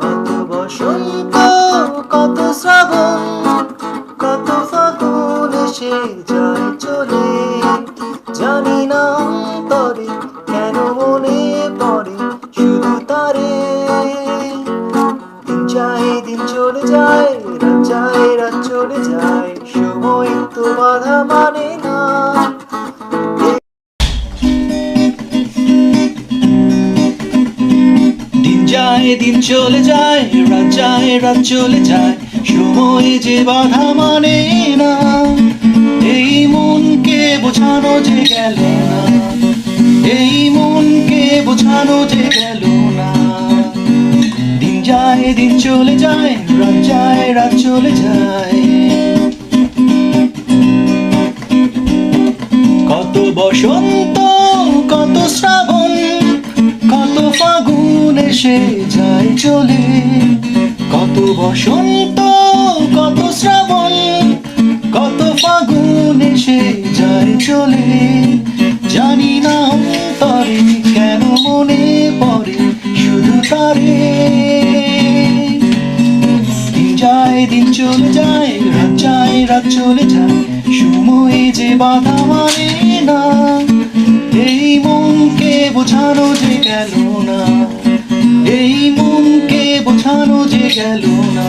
কত বসন্ত, কত শ্রাবণ, কত ফাগুন এসে যায় চলে, জানি না অন্তরে কেন মনে পড়ে শুধু তারে। দিন যায় দিন চলে যায়, রাত যায় রাত চলে যায়, সময় তো বাধা মানে না। দিন যায় দিন চলে যায়, রাত যায় রাত চলে যায়, সময় যে বাধা মানে না। এই মনকে বোঝানো যে গেল না, এই মনকে বোঝানো যে গেল না। দিন যায় দিন চলে যায়, রাত যায় রাত চলে যায়। কত বসন্ত, কত শ্রাবণ, কত ফাগুন এসে যায় চলে। কত বসন্ত, কত শ্রাবণ, কত ফাগুন এসে যায় চলে, জানি না অন্তরে কেন মনে পড়ে শুধু তারে। দিন যায় দিন চলে যায়, রাত যায় রাত চলে যায়, সময় যে বাধা মানে না। এই মনকে বোঝানো যে গেল না, এই মনকে বোঝানো যে গেল না।